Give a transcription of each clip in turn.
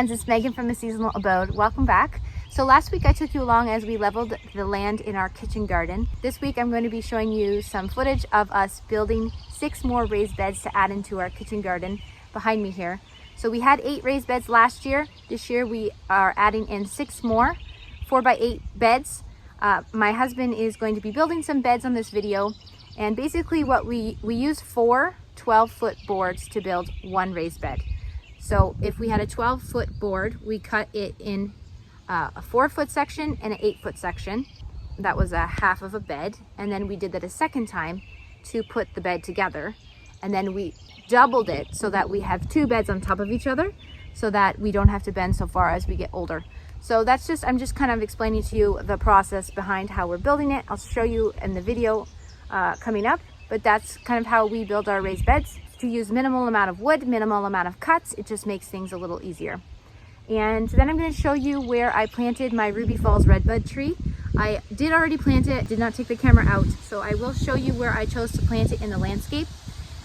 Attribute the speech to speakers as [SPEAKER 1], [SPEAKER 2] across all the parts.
[SPEAKER 1] friends, it's Megan from A Seasonal Abode. Welcome back. So last week I took you along as we leveled the land in our kitchen garden. This week I'm going to be showing you some footage of us building 6 more raised beds to add into our kitchen garden behind me here. So we had 8 raised beds last year. This year we are adding in 6 more 4x8 beds. My husband is going to be building some beds on this video, and basically what we use 4 12-foot boards to build 1 raised bed. So if we had a 12-foot board, we cut it in a 4-foot section and an 8-foot section. That was a half of a bed, and then we did that a second time to put the bed together, and then we doubled it so that we have 2 beds on top of each other so that we don't have to bend so far as we get older. So that's just, I'm just kind of explaining to you the process behind how we're building it. I'll show you in the video coming up, but that's kind of how we build our raised beds. To use minimal amount of wood, minimal amount of cuts, it just makes things a little easier. And then I'm going to show you where I planted my Ruby Falls redbud tree. I did already plant it, did not take the camera out, so I will show you where I chose to plant it in the landscape.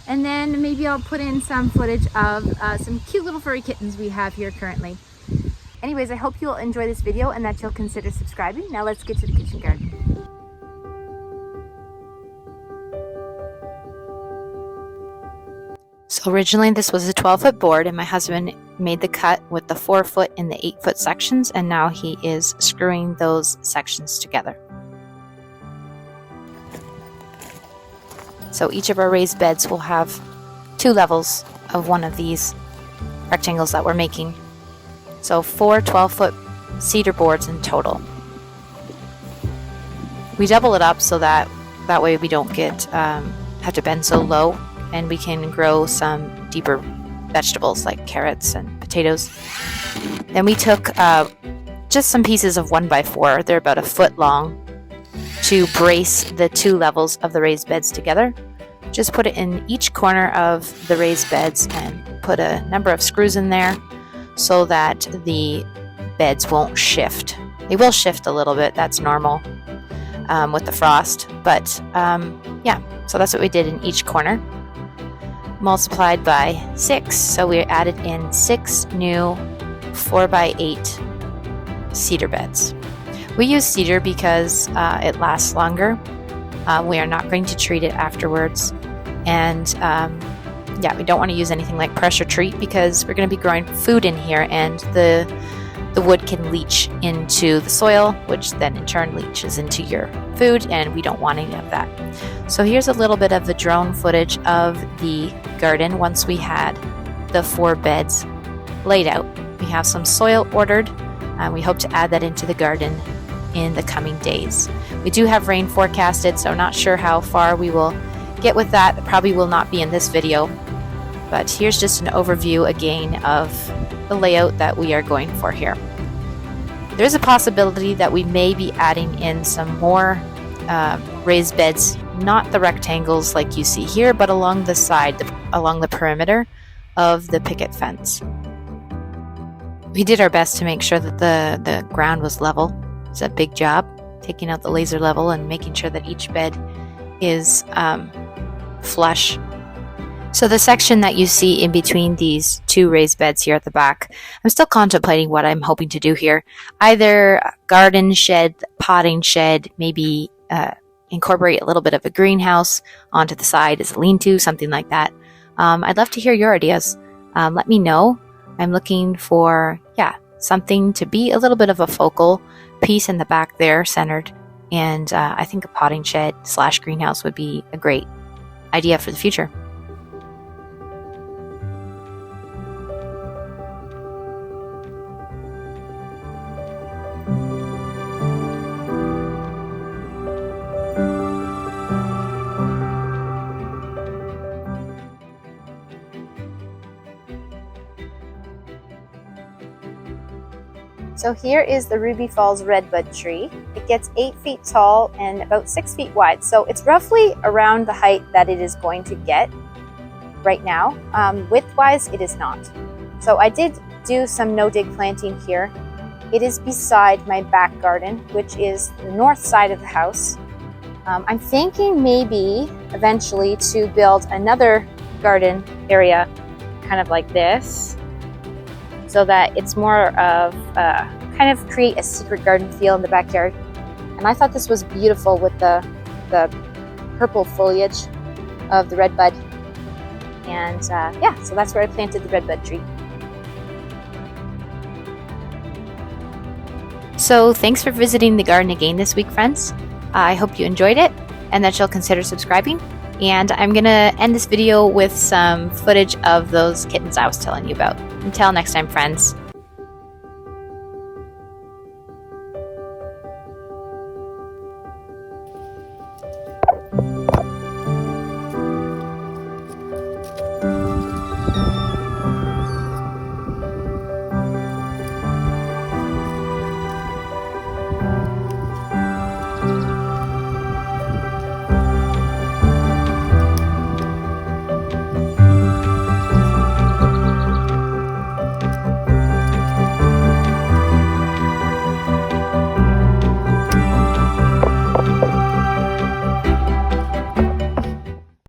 [SPEAKER 1] And then maybe I'll put in some footage of some cute little furry kittens we have here currently. Anyways, I hope you'll enjoy this video and that you'll consider subscribing. Now let's get to the kitchen garden.
[SPEAKER 2] So originally this was a 12-foot board, and my husband made the cut with the 4-foot and the 8-foot sections, and now he is screwing those sections together. So each of our raised beds will have 2 levels of one of these rectangles that we're making. So 4 12-foot cedar boards in total. We double it up so that way we don't have to bend so low, and we can grow some deeper vegetables like carrots and potatoes. Then we took just some pieces of 1x4, they're about 1 foot long, to brace the 2 levels of the raised beds together. Just put it in each corner of the raised beds and put a number of screws in there so that the beds won't shift. They will shift a little bit, that's normal with the frost, but yeah, so that's what we did in each corner. Multiplied by 6, so we added in 6 new 4x8 cedar beds. We use cedar because it lasts longer. We are not going to treat it afterwards, and yeah, we don't want to use anything like pressure treat because we're going to be growing food in here, and the wood can leach into the soil, which then in turn leaches into your food, and we don't want any of that. So here's a little bit of the drone footage of the garden once we had the 4 beds laid out. We have some soil ordered, and we hope to add that into the garden in the coming days. We do have rain forecasted, so not sure how far we will get with that. It probably will not be in this video, but here's just an overview again of the layout that we are going for here. There's a possibility that we may be adding in some more raised beds, not the rectangles like you see here, but along the side, along the perimeter of the picket fence. We did our best to make sure that the ground was level. It's a big job, taking out the laser level and making sure that each bed is flush. So the section that you see in between these 2 raised beds here at the back, I'm still contemplating what I'm hoping to do here. Either a garden shed, potting shed, maybe incorporate a little bit of a greenhouse onto the side as a lean-to, something like that. I'd love to hear your ideas. Let me know. I'm looking for, something to be a little bit of a focal piece in the back there, centered. And I think a potting shed / greenhouse would be a great idea for the future.
[SPEAKER 1] So here is the Ruby Falls redbud tree. It gets 8 feet tall and about 6 feet wide. So it's roughly around the height that it is going to get right now. Width-wise, it is not. So I did do some no-dig planting here. It is beside my back garden, which is the north side of the house. I'm thinking maybe eventually to build another garden area kind of like this.
[SPEAKER 2] so that it's more of kind of create a secret garden feel in the backyard. And I thought this was beautiful with the purple foliage of the redbud. And yeah, so that's where I planted the redbud tree. So thanks for visiting the garden again this week, friends. I hope you enjoyed it and that you'll consider subscribing. And I'm going to end this video with some footage of those kittens I was telling you about. Until next time, friends.